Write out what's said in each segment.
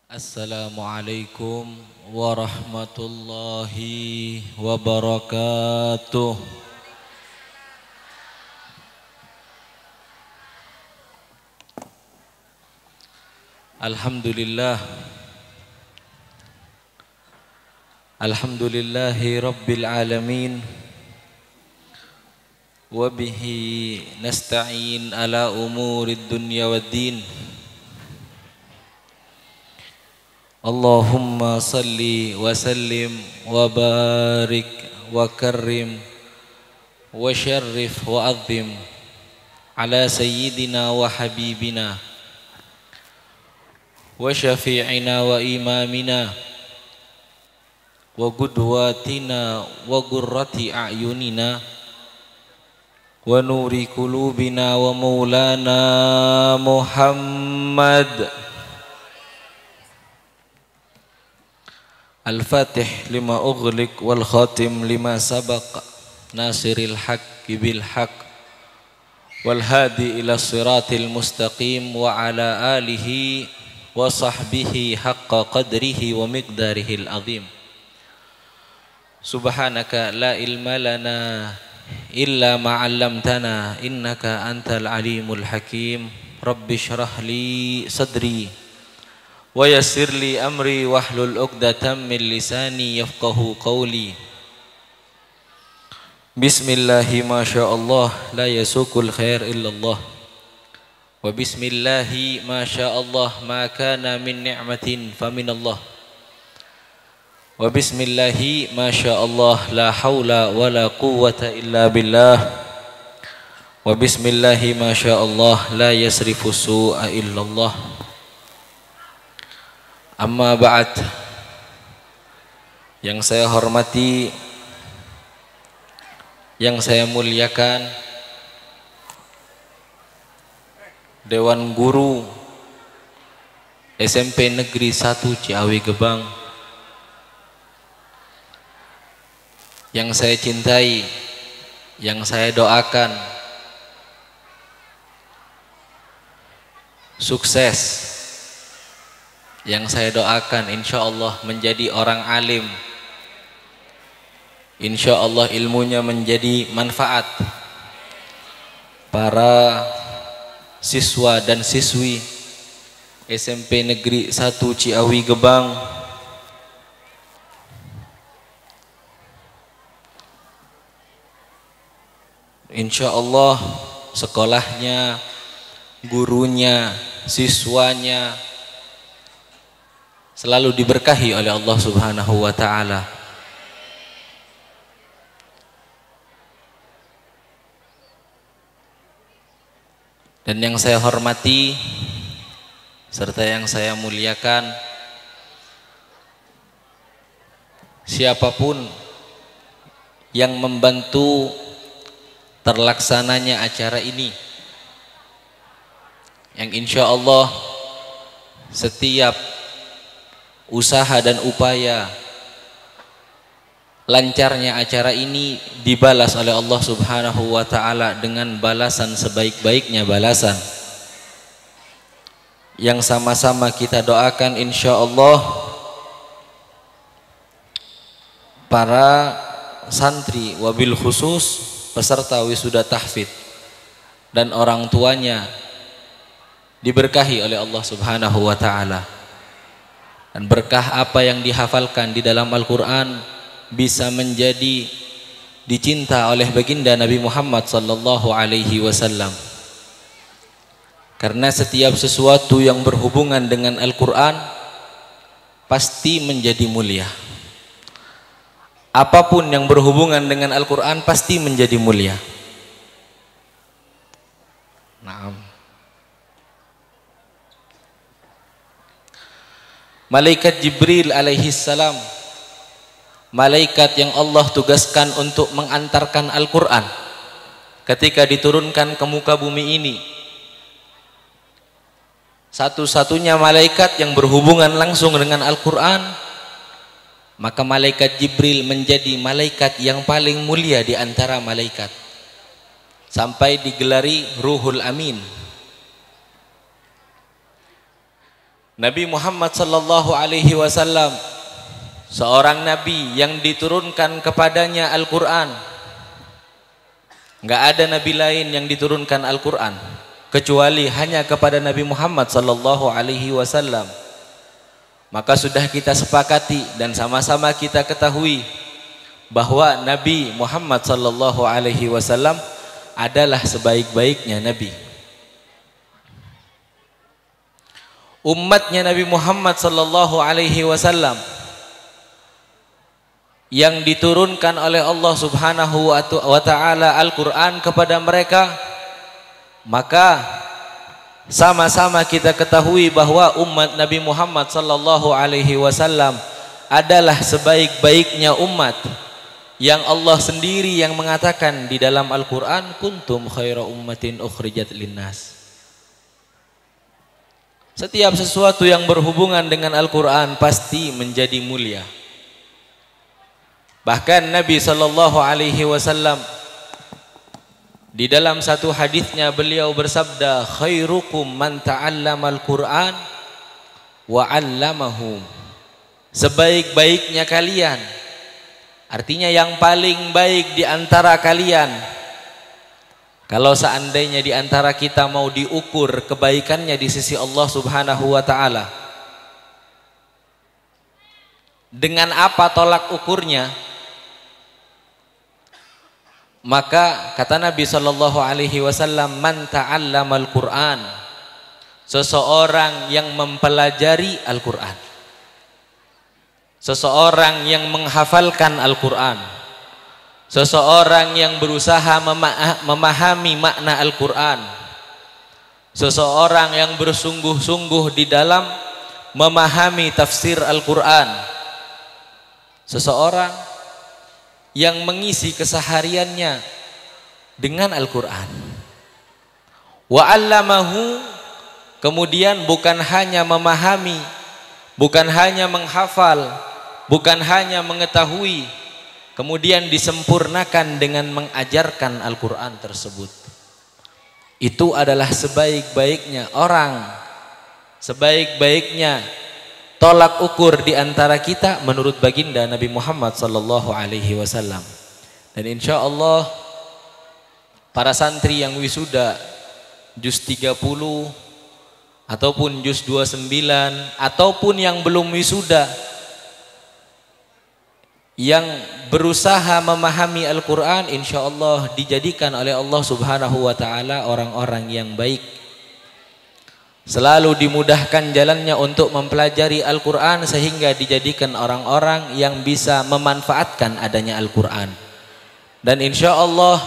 Assalamualaikum warahmatullahi wabarakatuh. Alhamdulillah. Alhamdulillahi rabbil alamin. Wa bihi nasta'in ala umurid dunya waddin. Allahumma salli wa sallim wa barik wa karrim wa syarrif wa azim ala sayyidina wa habibina wa syafi'ina wa imamina wa qudwatina wa qurrati a'yunina wa nuri qulubina wa maulana Muhammad. Al-Fatih lima ughliq wal khatim lima sabaq nasiril haqqi bil haqq wal hadi ila siratil mustaqim wa ala alihi wa sahbihi haqqa qadrihi wa miqdarihil azim. Subhanaka la ilma lana illa ma 'allamtana innaka antal alimul hakim. Rabbi shrah li sadri wa yassir li amri wahlul 'uqdatam min lisani yafqahu qawli. Bismillahi masyaallah la yasukul khair illallah. Wa bismillahi masyaallah ma kana min ni'matin faminallah. Wa bismillahi masyaallah la haula wala quwwata illa billah. Wa bismillahi masyaallah la yasrifu su'a illallah. Amma ba'd. Yang saya hormati, yang saya muliakan, Dewan Guru SMP Negeri 1 Ciawi Gebang, yang saya cintai, yang saya doakan sukses, yang saya doakan insyaallah menjadi orang alim, insyaallah ilmunya menjadi manfaat para siswa dan siswi SMP Negeri 1 Ciawi Gebang. Insyaallah sekolahnya, gurunya, siswanya selalu diberkahi oleh Allah Subhanahu wa taala. Dan yang saya hormati serta yang saya muliakan, siapapun yang membantu terlaksananya acara ini, yang insya Allah setiap usaha dan upaya lancarnya acara ini dibalas oleh Allah Subhanahu wa taala dengan balasan sebaik-baiknya balasan. Yang sama-sama kita doakan insyaallah para santri wabil khusus peserta wisuda tahfidz dan orang tuanya diberkahi oleh Allah Subhanahu wa taala. Dan berkah apa yang dihafalkan di dalam Al-Quran bisa menjadi dicinta oleh baginda Nabi Muhammad sallallahu alaihi wasallam. Karena setiap sesuatu yang berhubungan dengan Al-Quran pasti menjadi mulia. Apapun yang berhubungan dengan Al-Quran pasti menjadi mulia. Naam. Malaikat Jibril alaihi salam, malaikat yang Allah tugaskan untuk mengantarkan Al-Quran ketika diturunkan ke muka bumi ini, satu-satunya malaikat yang berhubungan langsung dengan Al-Quran, maka malaikat Jibril menjadi malaikat yang paling mulia di antara malaikat, sampai digelari Ruhul Amin. Nabi Muhammad sallallahu alaihi wasallam seorang nabi yang diturunkan kepadanya Al-Qur'an. Enggak ada nabi lain yang diturunkan Al-Qur'an kecuali hanya kepada Nabi Muhammad sallallahu alaihi wasallam. Maka sudah kita sepakati dan sama-sama kita ketahui bahwa Nabi Muhammad sallallahu alaihi wasallam adalah sebaik-baiknya nabi. Umatnya Nabi Muhammad sallallahu alaihi wasallam yang diturunkan oleh Allah Subhanahu wa taala Al-Qur'an kepada mereka, maka sama-sama kita ketahui bahwa umat Nabi Muhammad sallallahu alaihi wasallam adalah sebaik-baiknya umat yang Allah sendiri yang mengatakan di dalam Al-Qur'an, kuntum khaira ummatin ukhrijat linnas. Setiap sesuatu yang berhubungan dengan Al-Qur'an pasti menjadi mulia. Bahkan Nabi sallallahu alaihi wasallam di dalam satu hadisnya beliau bersabda, khairukum man ta'allamal Qur'an wa 'allamahu. Sebaik-baiknya kalian, artinya yang paling baik di antara kalian. Kalau seandainya di antara kita mau diukur kebaikannya di sisi Allah Subhanahu wa taala, dengan apa tolak ukurnya? Maka kata Nabi sallallahu alaihi wasallam, man ta'allamal Qur'an, seseorang yang mempelajari Al-Qur'an, seseorang yang menghafalkan Al-Qur'an, seseorang yang berusaha memahami makna Al-Qur'an, seseorang yang bersungguh-sungguh di dalam memahami tafsir Al-Qur'an, seseorang yang mengisi kesehariannya dengan Al-Qur'an. Wa 'allamahu, kemudian bukan hanya memahami, bukan hanya menghafal, bukan hanya mengetahui, kemudian disempurnakan dengan mengajarkan Al-Qur'an tersebut. Itu adalah sebaik-baiknya orang, sebaik-baiknya tolak ukur di antara kita menurut baginda Nabi Muhammad sallallahu alaihi wasallam. Dan insya Allah para santri yang wisuda juz 30 ataupun juz 29 ataupun yang belum wisuda, yang berusaha memahami Al-Qur'an, insya Allah dijadikan oleh Allah Subhanahu wa taala orang-orang yang baik. Selalu dimudahkan jalannya untuk mempelajari Al-Qur'an sehingga dijadikan orang-orang yang bisa memanfaatkan adanya Al-Qur'an. Dan insya Allah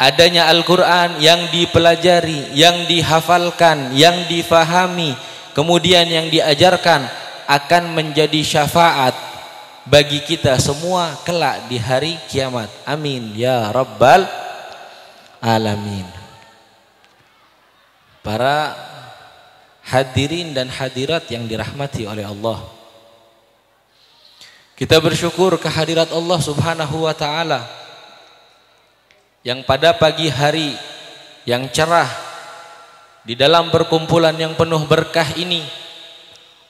adanya Al-Qur'an yang dipelajari, yang dihafalkan, yang difahami, kemudian yang diajarkan akan menjadi syafaat bagi kita semua kelak di hari kiamat. Amin ya rabbal alamin. Para hadirin dan hadirat yang dirahmati oleh Allah, kita bersyukur kehadirat Allah Subhanahu wa taala yang pada pagi hari yang cerah di dalam perkumpulan yang penuh berkah ini,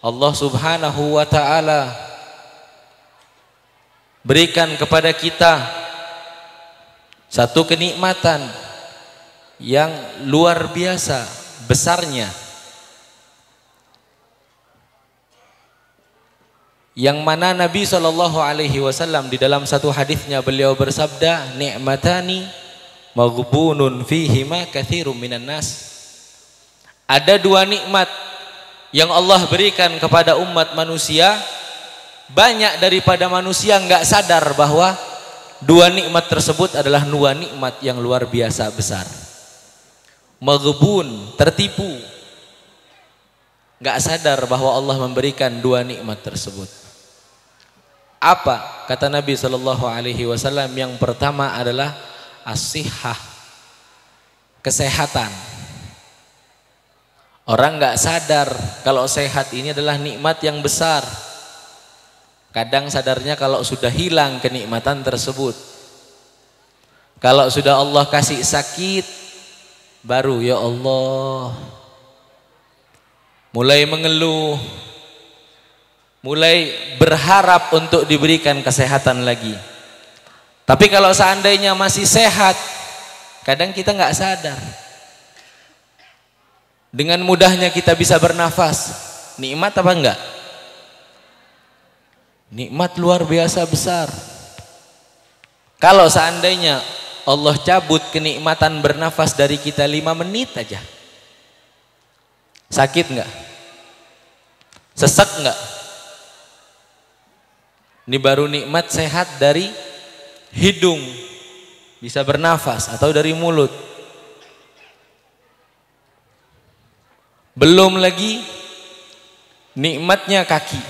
Allah Subhanahu wa taala berikan kepada kita satu kenikmatan yang luar biasa besarnya, yang mana Nabi sallallahu alaihi wasallam di dalam satu hadisnya beliau bersabda, ni'matani maghbunun fihima katsirun minan nas. Ada dua nikmat yang Allah berikan kepada umat manusia, banyak daripada manusia enggak sadar bahwa dua nikmat tersebut adalah dua nikmat yang luar biasa besar. Maghbun, tertipu, enggak sadar bahwa Allah memberikan dua nikmat tersebut. Apa kata Nabi sallallahu alaihi wasallam? Yang pertama adalah as-sihhah, kesehatan. Orang enggak sadar kalau sehat ini adalah nikmat yang besar. Kadang sadarnya kalau sudah hilang kenikmatan tersebut. Kalau sudah Allah kasih sakit, baru ya Allah, mulai mengeluh, mulai berharap untuk diberikan kesehatan lagi. Tapi kalau seandainya masih sehat, kadang kita nggak sadar. Dengan mudahnya kita bisa bernafas, nikmat apa enggak? Nikmat luar biasa besar. Kalau seandainya Allah cabut kenikmatan bernafas dari kita 5 menit aja, sakit enggak? Sesek enggak? Ini baru nikmat sehat dari hidung, bisa bernafas, atau dari mulut. Belum lagi nikmatnya kaki.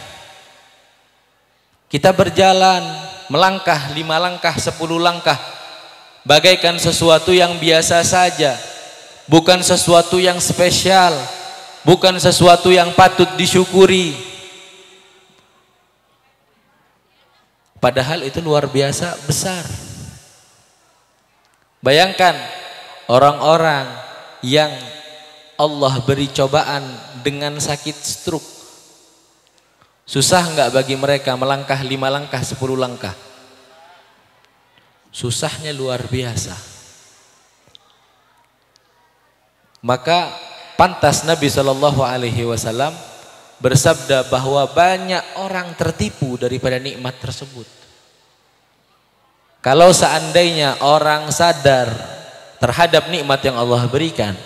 Kita berjalan, melangkah 5 langkah, 10 langkah, bagaikan sesuatu yang biasa saja, bukan sesuatu yang spesial, bukan sesuatu yang patut disyukuri. Padahal itu luar biasa besar. Bayangkan orang-orang yang Allah beri cobaan dengan sakit stroke. Susah enggak bagi mereka melangkah 5 langkah, 10 langkah? Susahnya luar biasa. Maka pantas Nabi SAW bersabda bahwa banyak orang tertipu daripada nikmat tersebut. Kalau seandainya orang sadar terhadap nikmat yang Allah berikan,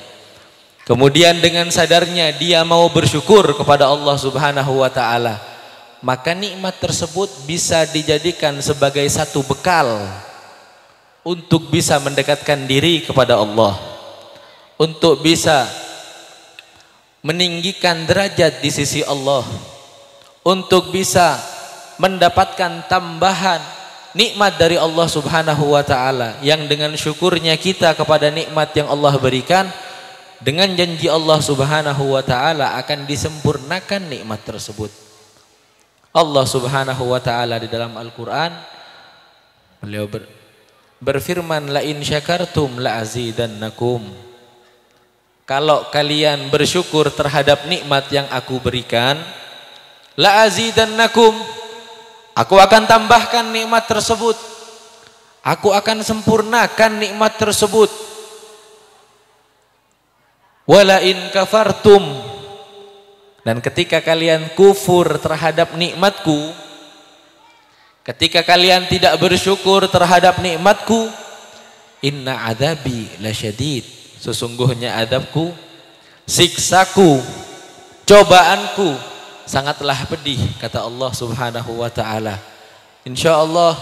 kemudian dengan sadarnya dia mau bersyukur kepada Allah Subhanahu wa taala, maka nikmat tersebut bisa dijadikan sebagai satu bekal untuk bisa mendekatkan diri kepada Allah, untuk bisa meninggikan derajat di sisi Allah, untuk bisa mendapatkan tambahan nikmat dari Allah Subhanahu wa taala, yang dengan syukurnya kita kepada nikmat yang Allah berikan, dengan janji Allah Subhanahu wa taala akan disempurnakan nikmat tersebut. Allah Subhanahu wa taala di dalam Al-Qur'an beliau berfirman, la in syakartum la azidannakum. Kalau kalian bersyukur terhadap nikmat yang aku berikan, la azidannakum, aku akan tambahkan nikmat tersebut, aku akan sempurnakan nikmat tersebut. Wala in kafartum, dan ketika kalian kufur terhadap nikmatku, ketika kalian tidak bersyukur terhadap nikmatku, inna adzabi lasyadid, sesungguhnya adabku, siksaku, cobaanku sangatlah pedih, kata Allah Subhanahu wa taala. Insyaallah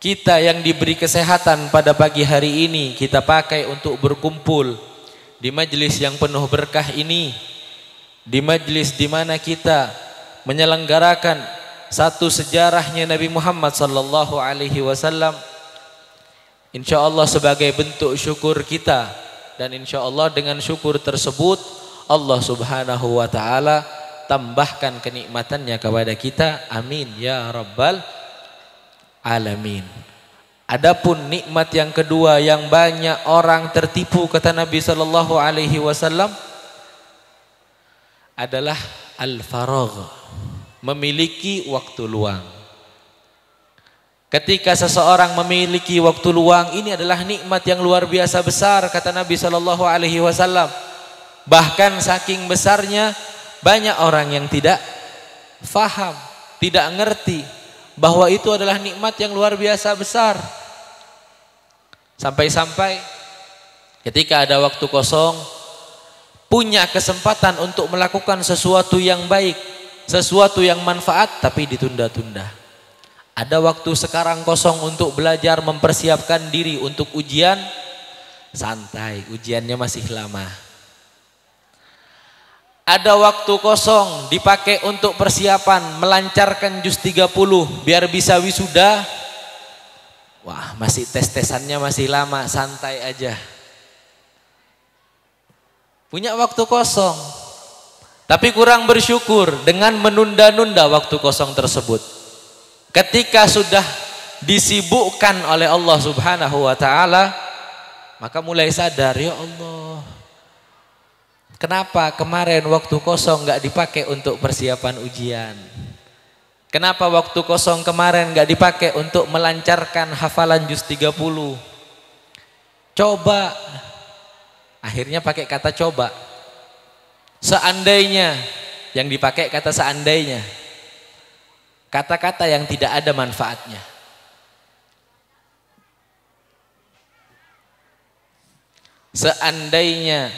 kita yang diberi kesehatan pada pagi hari ini kita pakai untuk berkumpul di majelis yang penuh berkah ini, di majelis di mana kita menyelenggarakan satu sejarahnya Nabi Muhammad sallallahu alaihi wasallam. Insyaallah sebagai bentuk syukur kita, dan insyaallah dengan syukur tersebut Allah Subhanahu wa taala tambahkan kenikmatannya kepada kita. Amin ya rabbal alamin. Adapun nikmat yang kedua yang banyak orang tertipu, kata Nabi sallallahu alaihi wasallam, adalah al-faragh, memiliki waktu luang. Ketika seseorang memiliki waktu luang, ini adalah nikmat yang luar biasa besar, kata Nabi sallallahu alaihi wasallam. Bahkan saking besarnya banyak orang yang tidak faham, tidak ngerti bahwa itu adalah nikmat yang luar biasa besar. Sampai-sampai ketika ada waktu kosong, punya kesempatan untuk melakukan sesuatu yang baik, sesuatu yang manfaat, tapi ditunda-tunda. Ada waktu sekarang kosong untuk belajar, mempersiapkan diri untuk ujian, santai, ujiannya masih lama. Ada waktu kosong dipakai untuk persiapan, melancarkan juz 30 biar bisa wisuda. Wah, masih tes-tesannya masih lama, santai aja. Punya waktu kosong, tapi kurang bersyukur dengan menunda-nunda waktu kosong tersebut. Ketika sudah disibukkan oleh Allah Subhanahu wa taala, maka mulai sadar, ya Allah, Kenapa kemarin waktu kosong nggak dipakai untuk persiapan ujian? Kenapa waktu kosong kemarin nggak dipakai untuk melancarkan hafalan juz 30? Coba. Akhirnya pakai kata coba. Seandainya, yang dipakai kata seandainya. Kata-kata yang tidak ada manfaatnya. Seandainya,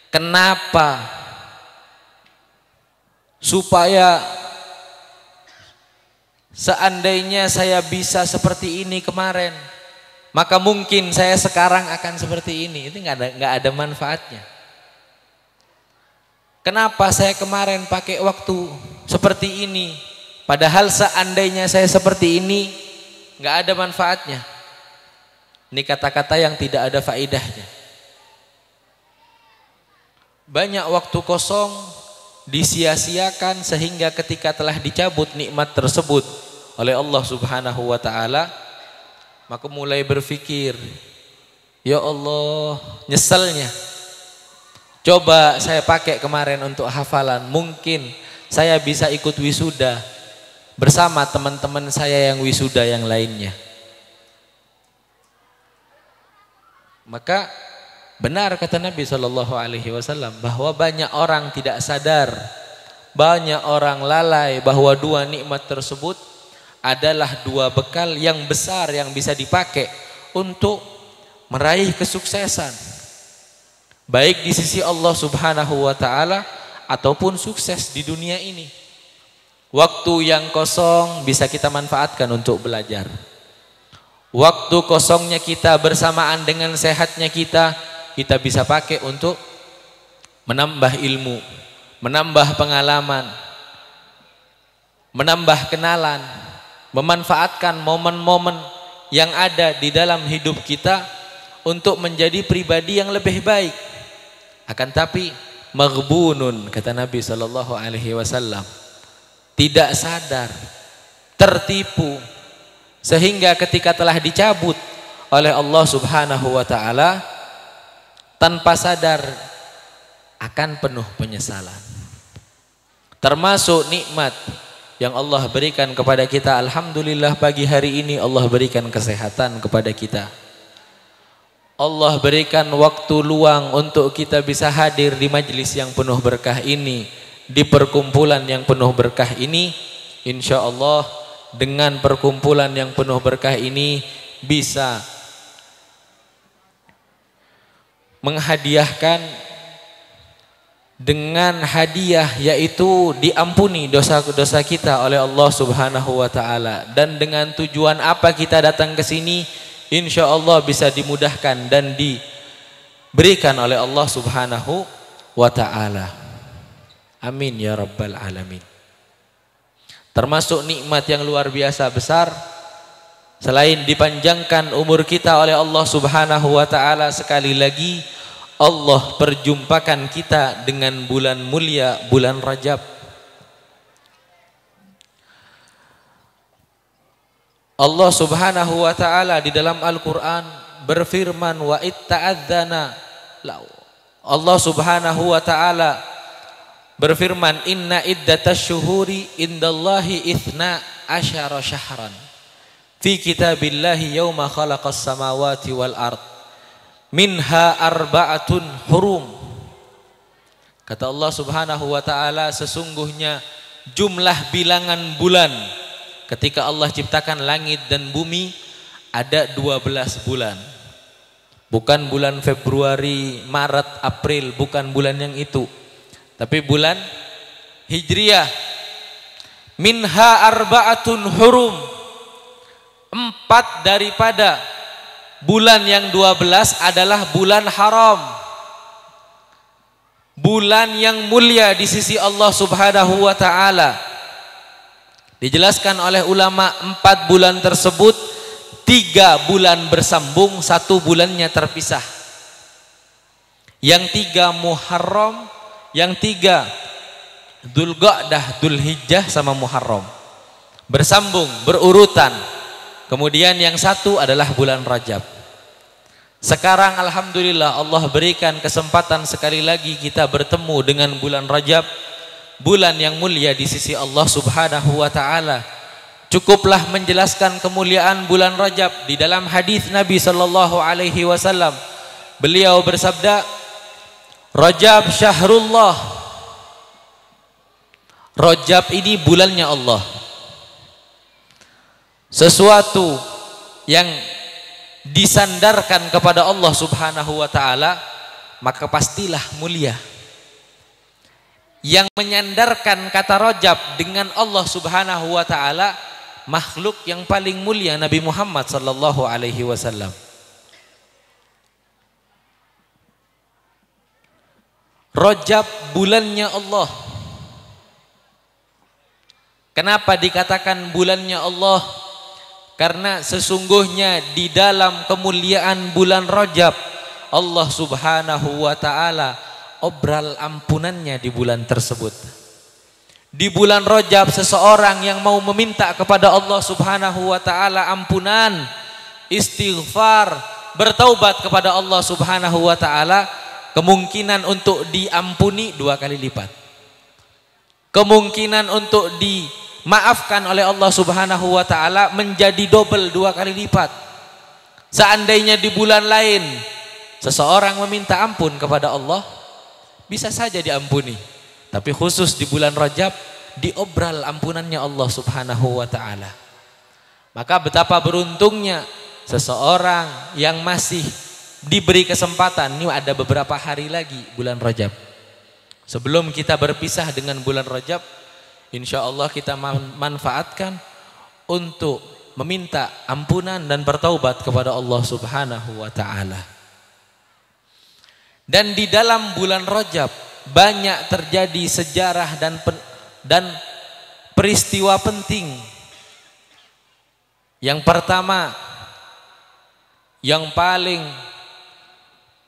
kenapa? Supaya seandainya saya bisa seperti ini kemarin, maka mungkin saya sekarang akan seperti ini. Itu nggak ada manfaatnya. Kenapa saya kemarin pakai waktu seperti ini, padahal seandainya saya seperti ini, nggak ada manfaatnya. Ini kata-kata yang tidak ada faedahnya. Banyak waktu kosong disia-siakan sehingga ketika telah dicabut nikmat tersebut oleh Allah Subhanahu wa taala, maka mulai berpikir, ya Allah, nyeselnya. Coba saya pakai kemarin untuk hafalan, mungkin saya bisa ikut wisuda bersama teman-teman saya yang wisuda yang lainnya. Maka benar kata Nabi SAW bahwa banyak orang tidak sadar, banyak orang lalai bahwa dua nikmat tersebut adalah dua bekal yang besar yang bisa dipakai untuk meraih kesuksesan, baik di sisi Allah Subhanahu wa taala ataupun sukses di dunia ini. Waktu yang kosong bisa kita manfaatkan untuk belajar. Waktu kosongnya kita bersamaan dengan sehatnya kita bisa pakai untuk menambah ilmu, menambah pengalaman, menambah kenalan, memanfaatkan momen-momen yang ada di dalam hidup kita untuk menjadi pribadi yang lebih baik. Akan tapi maghbunun, kata Nabi SAW, tidak sadar, tertipu, sehingga ketika telah dicabut oleh Allah Subhanahu wa taala, tanpa sadar akan penuh penyesalan. Termasuk nikmat yang Allah berikan kepada kita, alhamdulillah pagi hari ini Allah berikan kesehatan kepada kita. Allah berikan waktu luang untuk kita bisa hadir di majelis yang penuh berkah ini, di perkumpulan yang penuh berkah ini. Insya Allah dengan perkumpulan yang penuh berkah ini bisa menghadiahkan dengan hadiah, yaitu diampuni dosa-dosa kita oleh Allah Subhanahu wa taala. Dan dengan tujuan apa kita datang ke sini, insya Allah bisa dimudahkan dan diberikan oleh Allah Subhanahu wa taala. Amin ya rabbal alamin. Termasuk nikmat yang luar biasa besar, selain dipanjangkan umur kita oleh Allah Subhanahu wa taala, sekali lagi Allah perjumpakan kita dengan bulan mulia, bulan Rajab. Allah Subhanahu wa taala di dalam Al-Qur'an berfirman, wa itta'adzana. Allah Subhanahu wa taala berfirman, inna iddatasy syuhuri indallahi 12 syahran fi kitabillahi yauma khalaqas samawati wal ard minha arba'atun hurum. Kata Allah Subhanahu wa taala, sesungguhnya jumlah bilangan bulan ketika Allah ciptakan langit dan bumi ada 12 bulan. Bukan bulan Februari, Maret, April, bukan bulan yang itu, tapi bulan Hijriah. Minha arba'atun hurum, 4 daripada bulan yang 12 adalah bulan haram, bulan yang mulia di sisi Allah Subhanahu wa taala. Dijelaskan oleh ulama, 4 bulan tersebut 3 bulan bersambung, 1 bulannya terpisah. Yang 3 Muharram, yang 3 Dzulqa'dah, Dzulhijjah sama Muharram, bersambung, berurutan. Kemudian yang 1 adalah bulan Rajab. Sekarang alhamdulillah Allah berikan kesempatan sekali lagi kita bertemu dengan bulan Rajab, bulan yang mulia di sisi Allah Subhanahu wa taala. Cukuplah menjelaskan kemuliaan bulan Rajab di dalam hadis Nabi sallallahu alaihi wasallam. Beliau bersabda, Rajab syahrullah. Rajab ini bulannya Allah. Sesuatu yang disandarkan kepada Allah Subhanahu wa taala maka pastilah mulia. Yang menyandarkan kata Rajab dengan Allah Subhanahu wa taala makhluk yang paling mulia Nabi Muhammad sallallahu alaihi wasallam. Rajab bulannya Allah. Kenapa dikatakan bulannya Allah? Karena sesungguhnya di dalam kemuliaan bulan Rajab Allah Subhanahu wa taala obral ampunannya di bulan tersebut. Di bulan Rajab seseorang yang mau meminta kepada Allah Subhanahu wa taala ampunan, istighfar, bertaubat kepada Allah Subhanahu wa taala, kemungkinan untuk diampuni 2 kali lipat. Kemungkinan untuk dimaafkan oleh Allah Subhanahu wa taala menjadi double 2 kali lipat. Seandainya di bulan lain seseorang meminta ampun kepada Allah, bisa saja diampuni. Tapi khusus di bulan Rajab diobral ampunannya Allah Subhanahu wa taala. Maka betapa beruntungnya seseorang yang masih diberi kesempatan. Ini ada beberapa hari lagi bulan Rajab. Sebelum kita berpisah dengan bulan Rajab, insya Allah kita manfaatkan untuk meminta ampunan dan bertaubat kepada Allah Subhanahu wa taala. Dan di dalam bulan Rajab banyak terjadi sejarah dan peristiwa penting. Yang pertama, yang paling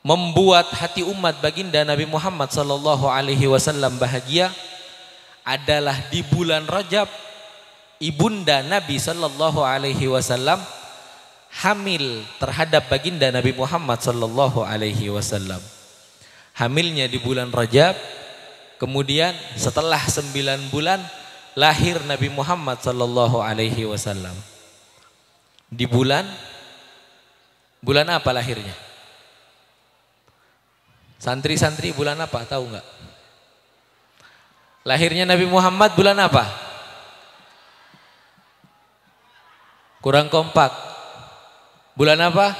membuat hati umat baginda Nabi Muhammad sallallahu alaihi wasallam bahagia adalah di bulan Rajab ibunda Nabi sallallahu alaihi wasallam hamil terhadap baginda Nabi Muhammad sallallahu alaihi wasallam. Hamilnya di bulan Rajab, kemudian setelah 9 bulan lahir Nabi Muhammad sallallahu alaihi wasallam. Di bulan apa lahirnya? Santri-santri bulan apa? Tahu nggak? Lahirnya Nabi Muhammad bulan apa? Kurang kompak. Bulan apa?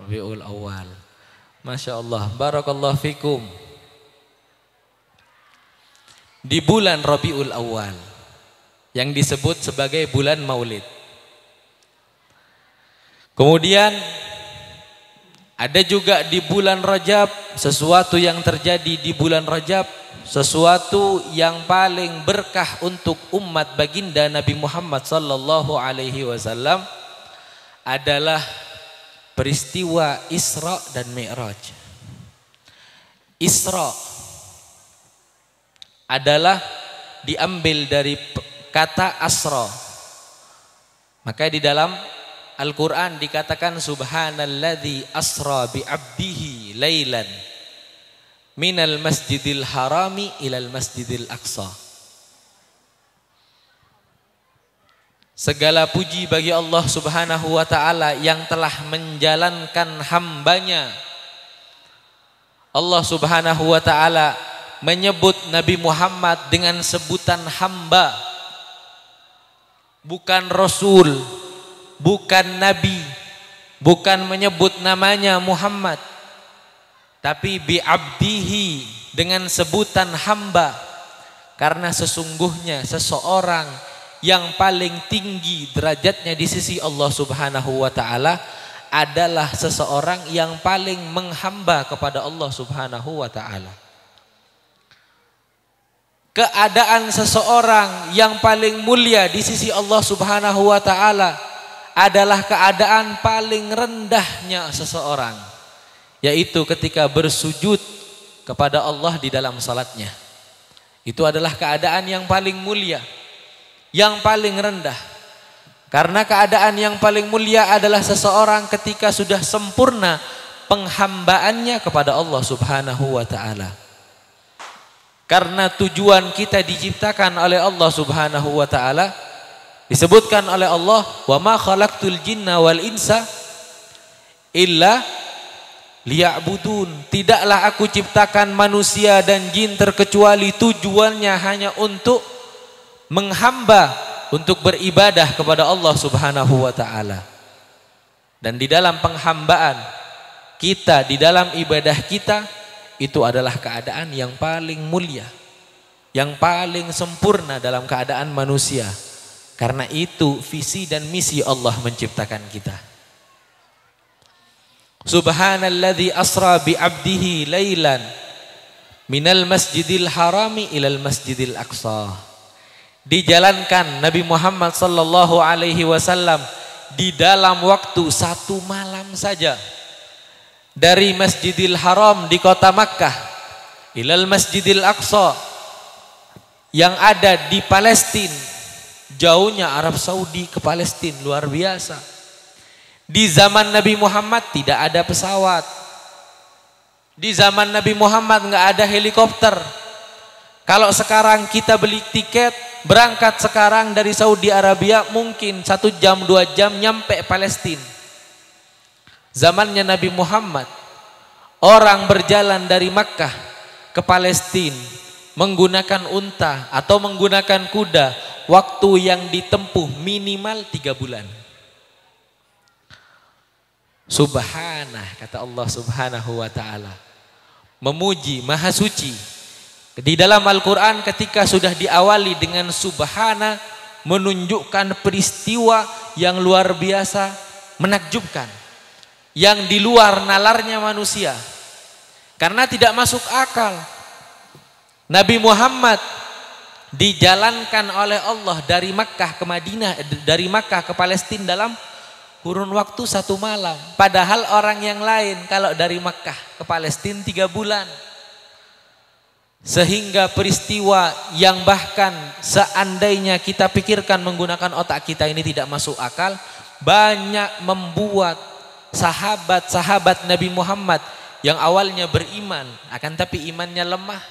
Rabiul Awal. Masya Allah. Barakallahu fikum. Di bulan Rabiul Awal yang disebut sebagai bulan Maulid. Kemudian ada juga di bulan Rajab sesuatu yang terjadi di bulan Rajab, sesuatu yang paling berkah untuk umat baginda Nabi Muhammad sallallahu alaihi wasallam adalah peristiwa Isra dan Mi'raj. Isra adalah diambil dari kata asra. Maka di dalam Al-Quran dikatakan subhanalladzi asra bi abdihi lailan minal masjidil harami ilal masjidil aqsa. Segala puji bagi Allah Subhanahu wa ta'ala yang telah menjalankan hambanya. Allah Subhanahu wa ta'ala menyebut Nabi Muhammad dengan sebutan hamba, bukan rasul, bukan nabi, bukan menyebut namanya Muhammad, tapi bi abdihi dengan sebutan hamba. Karena sesungguhnya seseorang yang paling tinggi derajatnya di sisi Allah Subhanahu wa ta'ala adalah seseorang yang paling menghamba kepada Allah Subhanahu wa ta'ala. Keadaan seseorang yang paling mulia di sisi Allah Subhanahu wa ta'ala adalah keadaan paling rendahnya seseorang, yaitu ketika bersujud kepada Allah di dalam salatnya. Itu adalah keadaan yang paling mulia, yang paling rendah. Karena keadaan yang paling mulia adalah seseorang ketika sudah sempurna penghambaannya kepada Allah Subhanahu wa taala. Karena tujuan kita diciptakan oleh Allah Subhanahu wa taala, disebutkan oleh Allah, "Wa ma khalaqtul jinna wal insa illa liya'budun." Tidaklah aku ciptakan manusia dan jin terkecuali tujuannya hanya untuk menghamba, untuk beribadah kepada Allah Subhanahu wa taala. Dan di dalam penghambaan kita, di dalam ibadah kita, itu adalah keadaan yang paling mulia, yang paling sempurna dalam keadaan manusia. Karena itu visi dan misi Allah menciptakan kita. Subhanalladzi asra bi 'abdihi lailan minal masjidil harami ilal masjidil aqsa. Dijalankan Nabi Muhammad sallallahu alaihi wasallam di dalam waktu 1 malam saja, dari Masjidil Haram di kota Makkah ilal Masjidil Aqsa yang ada di Palestina. Jauhnya Arab Saudi ke Palestina luar biasa. Di zaman Nabi Muhammad tidak ada pesawat. Di zaman Nabi Muhammad nggak ada helikopter. Kalau sekarang kita beli tiket berangkat sekarang dari Saudi Arabia, mungkin 1 jam 2 jam nyampe Palestina. Zamannya Nabi Muhammad, orang berjalan dari Makkah ke Palestina menggunakan unta atau menggunakan kuda, waktu yang ditempuh minimal 3 bulan. Subhanah, kata Allah Subhanahu wa taala, memuji Maha Suci. Di dalam Al-Quran ketika sudah diawali dengan subhana, menunjukkan peristiwa yang luar biasa, menakjubkan, yang di luar nalarnya manusia, karena tidak masuk akal. Nabi Muhammad dijalankan oleh Allah dari Makkah ke Madinah, dari Makkah ke Palestina dalam kurun waktu 1 malam. Padahal orang yang lain kalau dari Makkah ke Palestina 3 bulan. Sehingga peristiwa yang bahkan seandainya kita pikirkan menggunakan otak kita ini tidak masuk akal, banyak membuat sahabat-sahabat Nabi Muhammad yang awalnya beriman, akan tapi imannya lemah,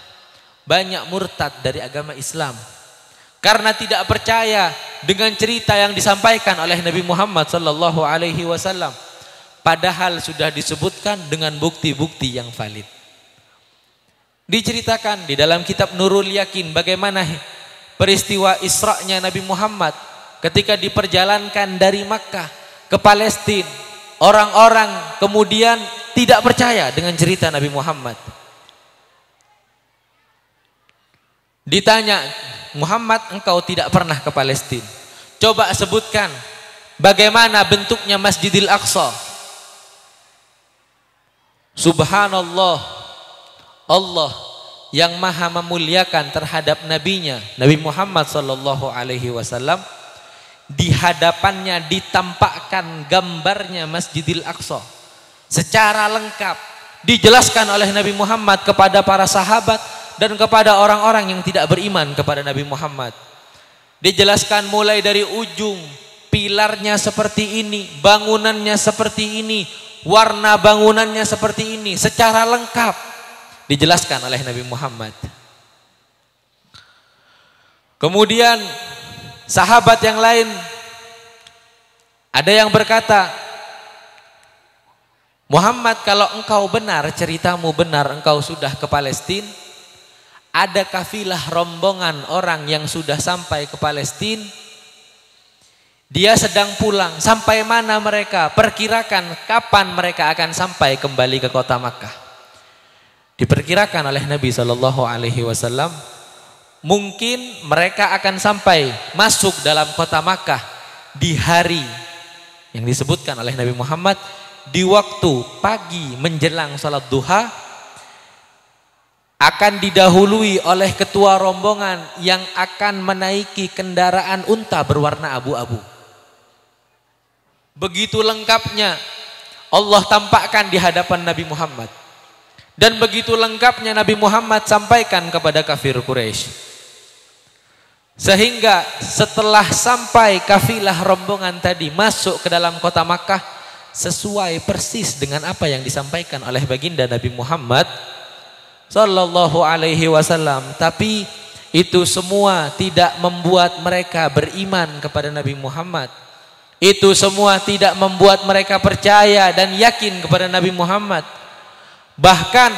banyak murtad dari agama Islam. Karena tidak percaya dengan cerita yang disampaikan oleh Nabi Muhammad sallallahu alaihi wasallam. Padahal sudah disebutkan dengan bukti-bukti yang valid. Diceritakan di dalam kitab Nurul Yakin bagaimana peristiwa Isra'nya Nabi Muhammad ketika diperjalankan dari Makkah ke Palestina. Orang-orang kemudian tidak percaya dengan cerita Nabi Muhammad. Ditanya, Muhammad, engkau tidak pernah ke Palestina, coba sebutkan bagaimana bentuknya Masjidil Aqsa. Subhanallah, Allah yang maha memuliakan terhadap nabinya Nabi Muhammad sallallahu alaihi wasallam, di hadapannya ditampakkan gambarnya Masjidil Aqsa secara lengkap, dijelaskan oleh Nabi Muhammad kepada para sahabat dan kepada orang-orang yang tidak beriman kepada Nabi Muhammad. Dijelaskan mulai dari ujung, pilarnya seperti ini, bangunannya seperti ini, warna bangunannya seperti ini, secara lengkap dijelaskan oleh Nabi Muhammad. Kemudian sahabat yang lain ada yang berkata, Muhammad, kalau engkau benar, ceritamu benar, engkau sudah ke Palestina, ada kafilah rombongan orang yang sudah sampai ke Palestina, dia sedang pulang, sampai mana mereka? Perkirakan kapan mereka akan sampai kembali ke kota Makkah. Diperkirakan oleh Nabi Shallallahu Alaihi Wasallam mungkin mereka akan sampai masuk dalam kota Makkah di hari yang disebutkan oleh Nabi Muhammad, di waktu pagi menjelang salat duha, akan didahului oleh ketua rombongan yang akan menaiki kendaraan unta berwarna abu-abu. Begitu lengkapnya Allah tampakkan di hadapan Nabi Muhammad. Dan begitu lengkapnya Nabi Muhammad sampaikan kepada kafir Quraisy. Sehingga setelah sampai kafilah rombongan tadi masuk ke dalam kota Makkah, sesuai persis dengan apa yang disampaikan oleh baginda Nabi Muhammad sallallahu alaihi wasallam. Tapi itu semua tidak membuat mereka beriman kepada Nabi Muhammad. Itu semua tidak membuat mereka percaya dan yakin kepada Nabi Muhammad. Bahkan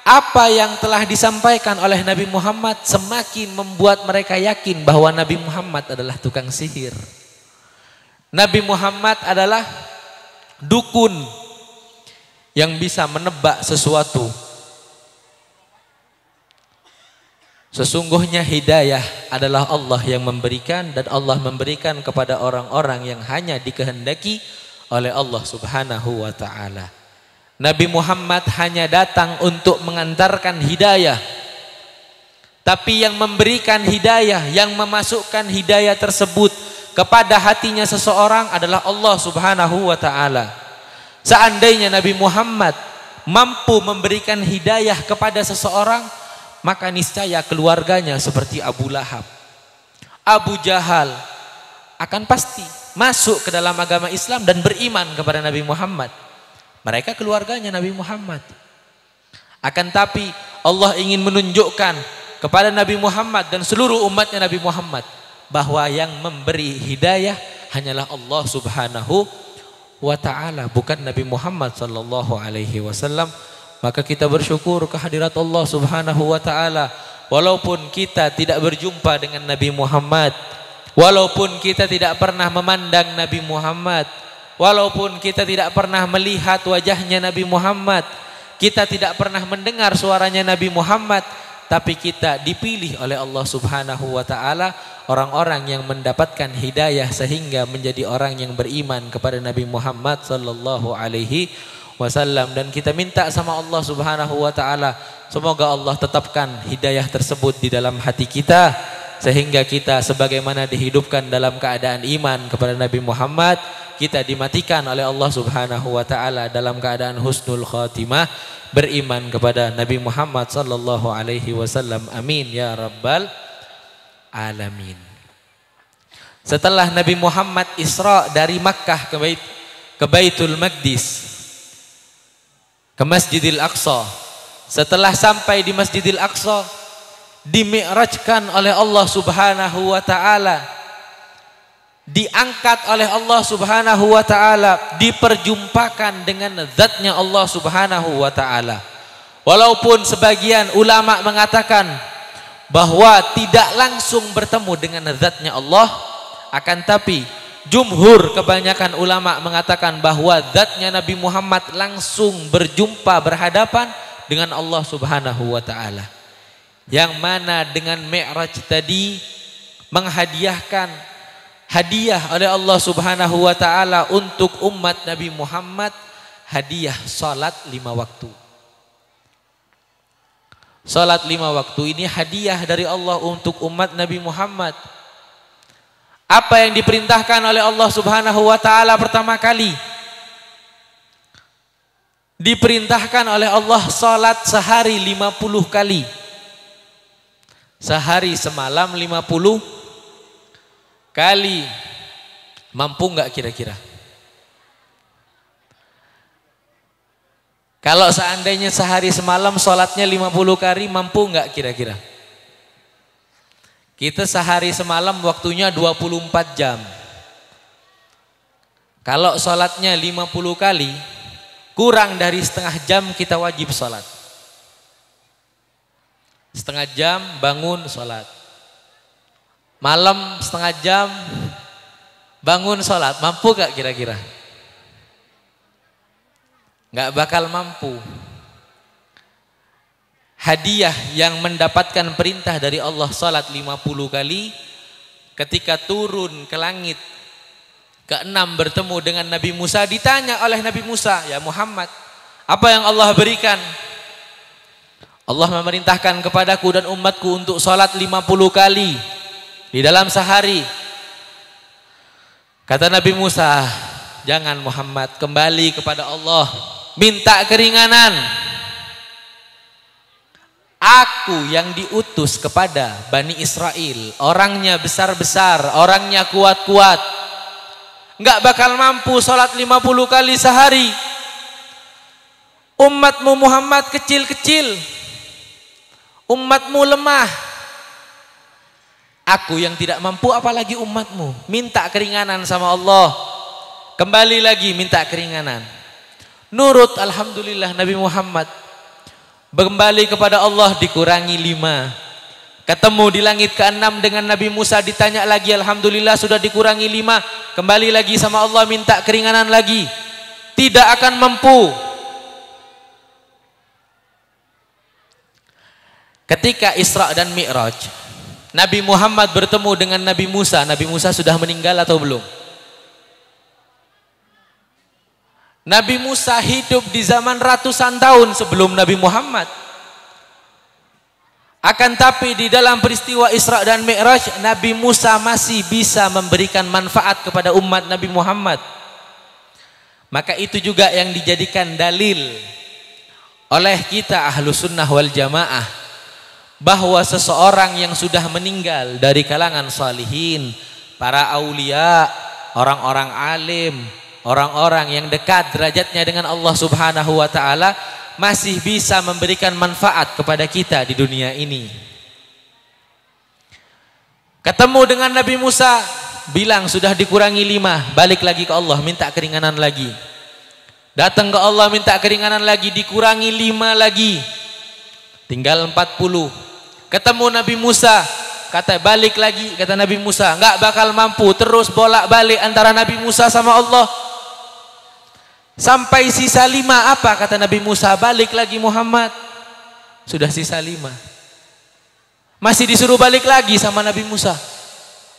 apa yang telah disampaikan oleh Nabi Muhammad semakin membuat mereka yakin bahwa Nabi Muhammad adalah tukang sihir. Nabi Muhammad adalah dukun yang bisa menebak sesuatu. Sesungguhnya hidayah adalah Allah yang memberikan, dan Allah memberikan kepada orang-orang yang hanya dikehendaki oleh Allah Subhanahu wa ta'ala. Nabi Muhammad hanya datang untuk mengantarkan hidayah. Tapi yang memberikan hidayah, yang memasukkan hidayah tersebut kepada hatinya seseorang adalah Allah Subhanahu wa ta'ala. Seandainya Nabi Muhammad mampu memberikan hidayah kepada seseorang, maka niscaya keluarganya seperti Abu Lahab, Abu Jahal akan pasti masuk ke dalam agama Islam dan beriman kepada Nabi Muhammad. Mereka keluarganya Nabi Muhammad. Akan tapi Allah ingin menunjukkan kepada Nabi Muhammad dan seluruh umatnya Nabi Muhammad bahwa yang memberi hidayah hanyalah Allah Subhanahu wa ta'ala, bukan Nabi Muhammad sallallahu alaihi wasallam. Maka kita bersyukur kehadirat Allah Subhanahu wa ta'ala. Walaupun kita tidak berjumpa dengan Nabi Muhammad, walaupun kita tidak pernah memandang Nabi Muhammad, walaupun kita tidak pernah melihat wajahnya Nabi Muhammad, kita tidak pernah mendengar suaranya Nabi Muhammad, tapi kita dipilih oleh Allah Subhanahu wa ta'ala orang-orang yang mendapatkan hidayah sehingga menjadi orang yang beriman kepada Nabi Muhammad sallallahu alaihi wasallam. Dan kita minta sama Allah Subhanahu wa ta'ala, semoga Allah tetapkan hidayah tersebut di dalam hati kita, sehingga kita sebagaimana dihidupkan dalam keadaan iman kepada Nabi Muhammad, kita dimatikan oleh Allah Subhanahu wa ta'ala dalam keadaan husnul khatimah, beriman kepada Nabi Muhammad sallallahu alaihi wasallam. Amin ya rabbal alamin. Setelah Nabi Muhammad Isra dari Makkah ke Baitul Maqdis, ke Masjidil Aqsa, setelah sampai di Masjidil Aqsa, dimi'rajkan oleh Allah Subhanahu wa ta'ala, diangkat oleh Allah Subhanahu wa ta'ala, diperjumpakan dengan zatnya Allah Subhanahu wa ta'ala. Walaupun sebagian ulama mengatakan bahwa tidak langsung bertemu dengan zatnya Allah, akan tapi jumhur kebanyakan ulama mengatakan bahwa zatnya Nabi Muhammad langsung berjumpa berhadapan dengan Allah Subhanahu wa ta'ala. Yang mana dengan Mi'raj tadi menghadiahkan hadiah oleh Allah Subhanahu wa ta'ala untuk umat Nabi Muhammad, hadiah salat 5 waktu. Salat 5 waktu ini hadiah dari Allah untuk umat Nabi Muhammad. Apa yang diperintahkan oleh Allah Subhanahu wa ta'ala pertama kali? Diperintahkan oleh Allah salat sehari 50 kali. Sehari semalam 50 kali. Mampu enggak kira-kira? Kalau seandainya sehari semalam sholatnya 50 kali, mampu enggak kira-kira? Kita sehari semalam waktunya 24 jam. Kalau sholatnya 50 kali, kurang dari setengah jam kita wajib sholat. Setengah jam bangun sholat. Malam setengah jam bangun sholat. Mampu gak kira-kira? Gak bakal mampu. Hadiah yang mendapatkan perintah dari Allah sholat 50 kali, ketika turun ke langit ke-6 bertemu dengan Nabi Musa, ditanya oleh Nabi Musa, ya Muhammad, apa yang Allah berikan? Allah memerintahkan kepadaku dan umatku untuk sholat 50 kali di dalam sehari. Kata Nabi Musa, jangan Muhammad, kembali kepada Allah, minta keringanan. Aku yang diutus kepada Bani Israel, orangnya besar-besar, orangnya kuat-kuat, nggak bakal mampu sholat 50 kali sehari. Umatmu Muhammad kecil-kecil, umatmu lemah. Aku yang tidak mampu, apalagi umatmu. Minta keringanan sama Allah. Kembali lagi minta keringanan. Nurut, alhamdulillah Nabi Muhammad. Kembali kepada Allah dikurangi 5. Ketemu di langit ke-6 dengan Nabi Musa, ditanya lagi, alhamdulillah sudah dikurangi 5. Kembali lagi sama Allah minta keringanan lagi. Tidak akan mampu. Ketika Isra dan Mi'raj, Nabi Muhammad bertemu dengan Nabi Musa. Nabi Musa sudah meninggal atau belum? Nabi Musa hidup di zaman ratusan tahun sebelum Nabi Muhammad. Akan tapi di dalam peristiwa Isra dan Mi'raj, Nabi Musa masih bisa memberikan manfaat kepada umat Nabi Muhammad. Maka itu juga yang dijadikan dalil oleh kita ahlu sunnah wal jamaah, bahwa seseorang yang sudah meninggal dari kalangan salihin, para aulia, orang-orang alim, orang-orang yang dekat derajatnya dengan Allah Subhanahu wa ta'ala, masih bisa memberikan manfaat kepada kita di dunia ini. Ketemu dengan Nabi Musa, bilang sudah dikurangi 5, balik lagi ke Allah minta keringanan lagi. Datang ke Allah minta keringanan lagi, dikurangi 5 lagi, tinggal 40. Ketemu Nabi Musa, kata balik lagi, kata Nabi Musa nggak bakal mampu. Terus bolak-balik antara Nabi Musa sama Allah sampai sisa 5. Apa kata Nabi Musa? Balik lagi Muhammad, sudah sisa 5. Masih disuruh balik lagi sama Nabi Musa,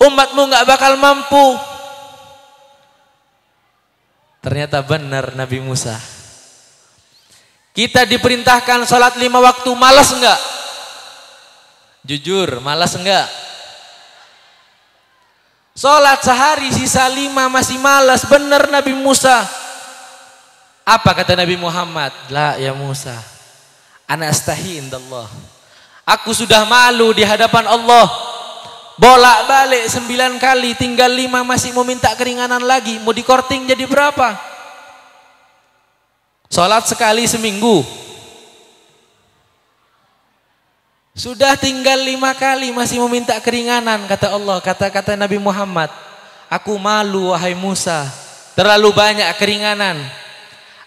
umatmu nggak bakal mampu. Ternyata benar Nabi Musa. Kita diperintahkan sholat 5 waktu, malas enggak? Jujur, malas enggak? Sholat sehari sisa 5 masih malas. Benar Nabi Musa. Apa kata Nabi Muhammad? La ya Musa, ana astahi indallah. Aku sudah malu di hadapan Allah. Bolak-balik 9 kali, tinggal 5 masih mau minta keringanan lagi. Mau dikorting jadi berapa? Sholat sekali seminggu, sudah tinggal 5 kali masih mau minta keringanan. Kata Allah, kata Nabi Muhammad, aku malu wahai Musa, terlalu banyak keringanan.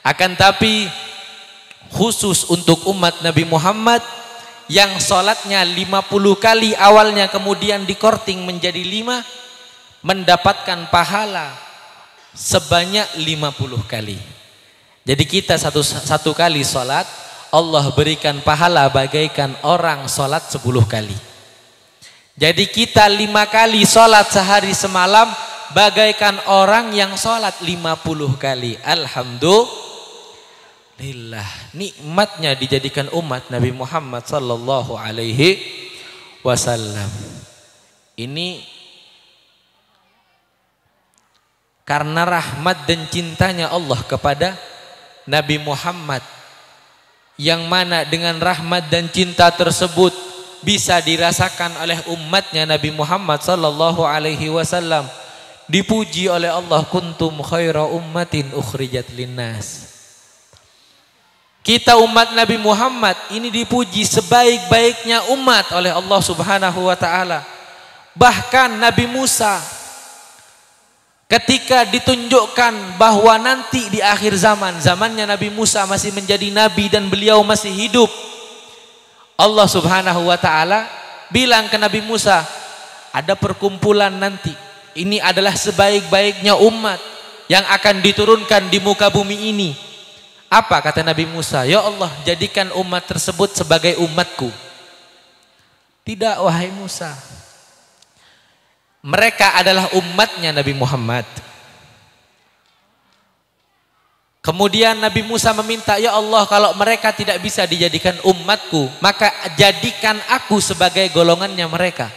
Akan tapi khusus untuk umat Nabi Muhammad yang sholatnya 50 kali awalnya kemudian dikorting menjadi 5, mendapatkan pahala sebanyak 50 kali. Jadi kita satu kali sholat, Allah berikan pahala bagaikan orang sholat 10 kali. Jadi kita 5 kali sholat sehari semalam bagaikan orang yang sholat 50 kali. Alhamdulillah, nikmatnya dijadikan umat Nabi Muhammad sallallahu alaihi wasallam. Ini karena rahmat dan cintanya Allah kepada Nabi Muhammad, yang mana dengan rahmat dan cinta tersebut bisa dirasakan oleh umatnya Nabi Muhammad sallallahu alaihi wasallam. Dipuji oleh Allah, kuntum khaira ummatin ukhrijat linnas. Kita umat Nabi Muhammad ini dipuji sebaik-baiknya umat oleh Allah Subhanahu wa taala. Bahkan Nabi Musa ketika ditunjukkan bahwa nanti di akhir zaman, zamannya Nabi Musa masih menjadi nabi dan beliau masih hidup, Allah Subhanahu wa taala bilang ke Nabi Musa, ada perkumpulan nanti, ini adalah sebaik-baiknya umat yang akan diturunkan di muka bumi ini. Apa kata Nabi Musa? Ya Allah, jadikan umat tersebut sebagai umatku. Tidak wahai Musa, mereka adalah umatnya Nabi Muhammad. Kemudian Nabi Musa meminta, ya Allah, kalau mereka tidak bisa dijadikan umatku, maka jadikan aku sebagai golongannya mereka.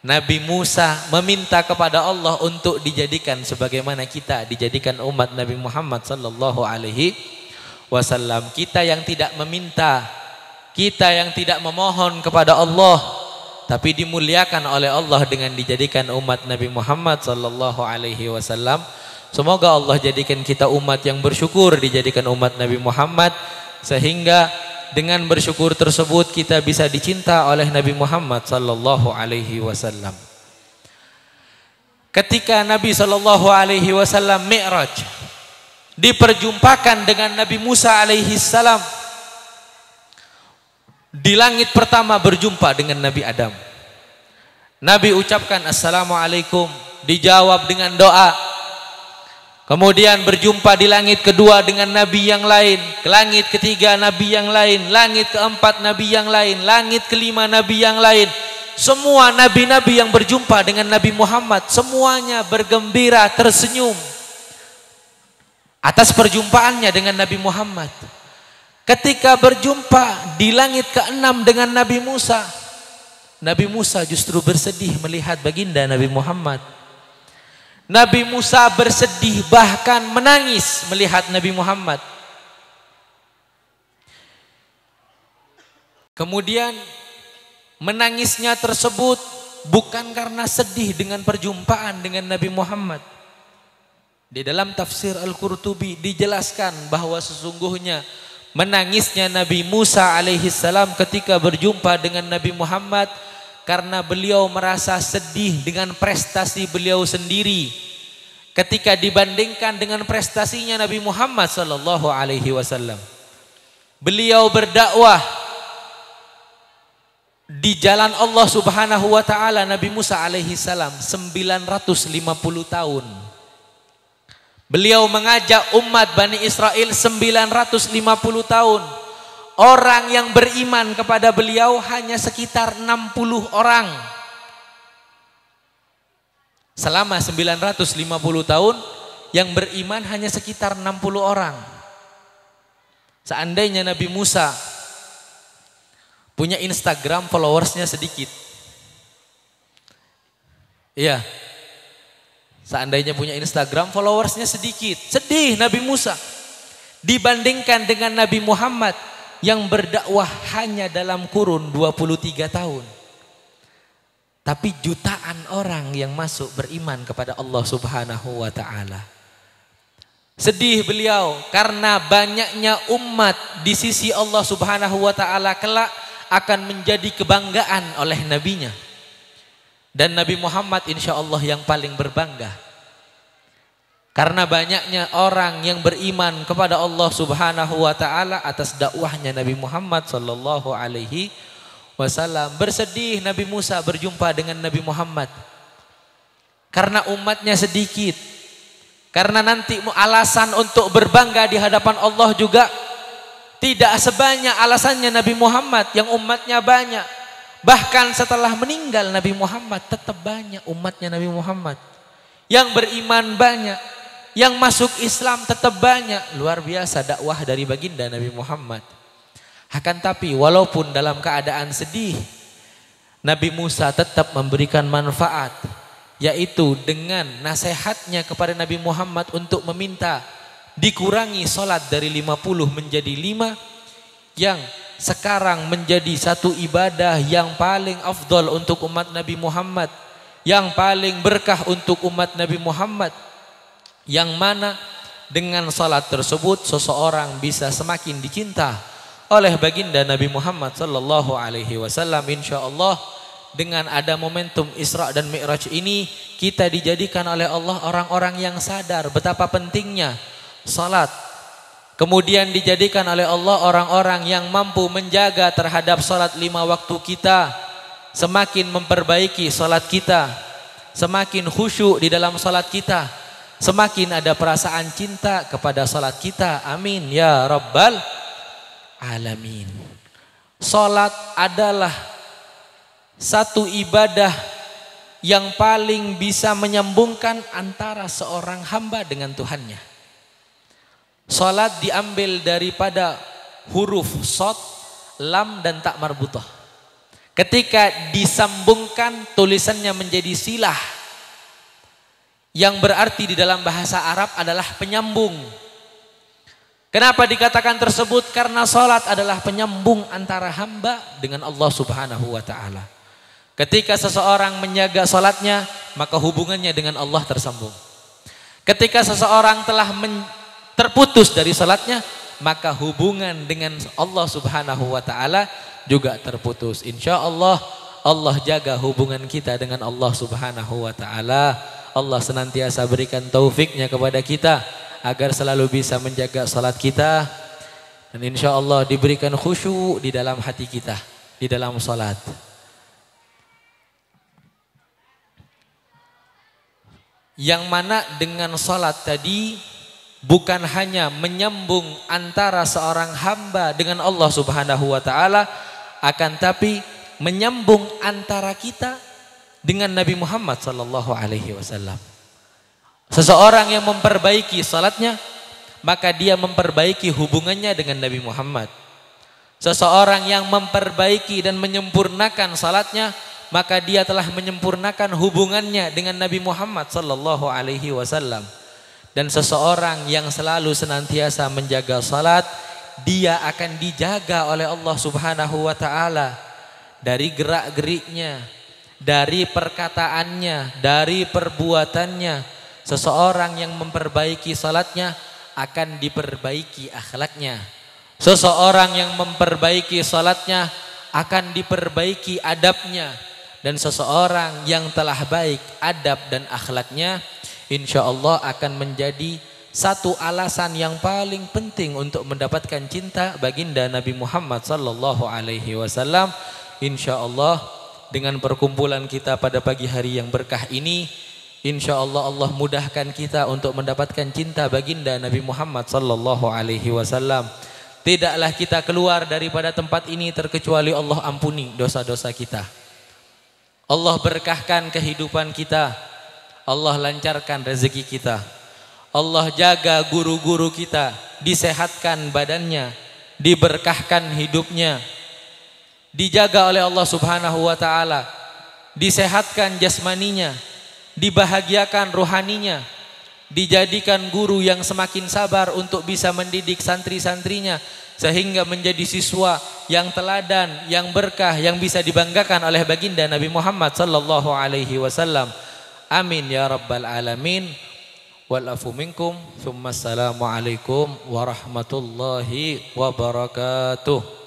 Nabi Musa meminta kepada Allah untuk dijadikan sebagaimana kita dijadikan umat Nabi Muhammad sallallahu alaihi wasallam. Kita yang tidak meminta kita yang tidak memohon kepada Allah tapi dimuliakan oleh Allah dengan dijadikan umat Nabi Muhammad sallallahu alaihi wasallam. Semoga Allah jadikan kita umat yang bersyukur dijadikan umat Nabi Muhammad, sehingga dengan bersyukur tersebut kita bisa dicinta oleh Nabi Muhammad sallallahu alaihi wasallam. Ketika Nabi sallallahu alaihi wasallam Mi'raj, diperjumpakan dengan Nabi Musa alaihi salam. Di langit pertama berjumpa dengan Nabi Adam. Nabi ucapkan assalamualaikum, dijawab dengan doa. Kemudian berjumpa di langit kedua dengan nabi yang lain, ke langit ketiga nabi yang lain, langit keempat nabi yang lain, langit kelima nabi yang lain. Semua nabi-nabi yang berjumpa dengan Nabi Muhammad semuanya bergembira, tersenyum atas perjumpaannya dengan Nabi Muhammad. Ketika berjumpa di langit keenam dengan Nabi Musa, Nabi Musa justru bersedih melihat baginda Nabi Muhammad. Nabi Musa bersedih bahkan menangis melihat Nabi Muhammad. Kemudian menangisnya tersebut bukan karena sedih dengan perjumpaan dengan Nabi Muhammad. Di dalam tafsir Al-Qurtubi dijelaskan bahwa sesungguhnya menangisnya Nabi Musa alaihissalam ketika berjumpa dengan Nabi Muhammad karena beliau merasa sedih dengan prestasi beliau sendiri ketika dibandingkan dengan prestasinya Nabi Muhammad sallallahu alaihi wasallam. Beliau berdakwah di jalan Allah Subhanahu wa taala, Nabi Musa alaihi salam 950 tahun. Beliau mengajak umat Bani Israel 950 tahun. Orang yang beriman kepada beliau hanya sekitar 60 orang. Selama 950 tahun yang beriman hanya sekitar 60 orang. Seandainya Nabi Musa punya Instagram, followersnya sedikit. Iya. Seandainya punya Instagram, followersnya sedikit. Sedih Nabi Musa. Dibandingkan dengan Nabi Muhammad yang berdakwah hanya dalam kurun 23 tahun. Tapi jutaan orang yang masuk beriman kepada Allah Subhanahu wa taala. Sedih beliau karena banyaknya umat di sisi Allah Subhanahu wa taala kelak akan menjadi kebanggaan oleh nabinya. Dan Nabi Muhammad insya Allah yang paling berbangga. Karena banyaknya orang yang beriman kepada Allah Subhanahu wa taala atas dakwahnya Nabi Muhammad sallallahu alaihi wasallam. Bersedih Nabi Musa berjumpa dengan Nabi Muhammad. Karena umatnya sedikit. Karena nanti alasan untuk berbangga di hadapan Allah juga tidak sebanyak alasannya Nabi Muhammad yang umatnya banyak. Bahkan setelah meninggal Nabi Muhammad tetap banyak umatnya Nabi Muhammad. Yang beriman banyak, yang masuk Islam tetap banyak. Luar biasa dakwah dari baginda Nabi Muhammad. Akan tapi walaupun dalam keadaan sedih, Nabi Musa tetap memberikan manfaat, yaitu dengan nasihatnya kepada Nabi Muhammad untuk meminta dikurangi sholat dari 50 menjadi 5, yang sekarang menjadi satu ibadah yang paling afdol untuk umat Nabi Muhammad, yang paling berkah untuk umat Nabi Muhammad, yang mana dengan salat tersebut seseorang bisa semakin dicinta oleh baginda Nabi Muhammad sallallahu alaihi wasallam. Insyaallah dengan ada momentum Isra dan Mi'raj ini kita dijadikan oleh Allah orang-orang yang sadar betapa pentingnya salat. Kemudian dijadikan oleh Allah orang-orang yang mampu menjaga terhadap salat 5 waktu kita, semakin memperbaiki salat kita, semakin khusyuk di dalam salat kita, semakin ada perasaan cinta kepada salat kita. Amin ya rabbal alamin. Salat adalah satu ibadah yang paling bisa menyambungkan antara seorang hamba dengan Tuhannya. Salat diambil daripada huruf shad, lam dan tak marbutah. Ketika disambungkan tulisannya menjadi silah, yang berarti di dalam bahasa Arab adalah penyambung. Kenapa dikatakan tersebut? Karena salat adalah penyambung antara hamba dengan Allah Subhanahu wa taala. Ketika seseorang menjaga salatnya, maka hubungannya dengan Allah tersambung. Ketika seseorang telah terputus dari salatnya, maka hubungan dengan Allah Subhanahu wa taala juga terputus. Insyaallah Allah jaga hubungan kita dengan Allah Subhanahu wa taala. Allah senantiasa berikan taufiknya kepada kita agar selalu bisa menjaga salat kita, dan insyaallah diberikan khusyuk di dalam hati kita di dalam salat. Yang mana dengan salat tadi bukan hanya menyambung antara seorang hamba dengan Allah Subhanahu wa taala, akan tapi menyambung antara kita dengan Nabi Muhammad sallallahu alaihi wasallam. Seseorang yang memperbaiki salatnya, maka dia memperbaiki hubungannya dengan Nabi Muhammad. Seseorang yang memperbaiki dan menyempurnakan salatnya, maka dia telah menyempurnakan hubungannya dengan Nabi Muhammad sallallahu alaihi wasallam. Dan seseorang yang selalu senantiasa menjaga salat, dia akan dijaga oleh Allah Subhanahu wa taala dari gerak-geriknya, dari perkataannya, dari perbuatannya. Seseorang yang memperbaiki salatnya akan diperbaiki akhlaknya. Seseorang yang memperbaiki salatnya akan diperbaiki adabnya. Dan seseorang yang telah baik adab dan akhlaknya, insyaallah akan menjadi satu alasan yang paling penting untuk mendapatkan cinta baginda Nabi Muhammad sallallahu alaihi wasallam. Insyaallah dengan perkumpulan kita pada pagi hari yang berkah ini, insyaallah Allah mudahkan kita untuk mendapatkan cinta baginda Nabi Muhammad sallallahu alaihi wasallam. Tidaklah kita keluar daripada tempat ini terkecuali Allah ampuni dosa-dosa kita. Allah berkahkan kehidupan kita. Allah lancarkan rezeki kita. Allah jaga guru-guru kita, disehatkan badannya, diberkahkan hidupnya, dijaga oleh Allah Subhanahu wa taala, disehatkan jasmaninya, dibahagiakan rohaninya, dijadikan guru yang semakin sabar untuk bisa mendidik santri-santrinya sehingga menjadi siswa yang teladan, yang berkah, yang bisa dibanggakan oleh baginda Nabi Muhammad sallallahu alaihi wasallam. Amin ya rabbal alamin. Wal afu minkum. Assalamualaikum warahmatullahi wabarakatuh.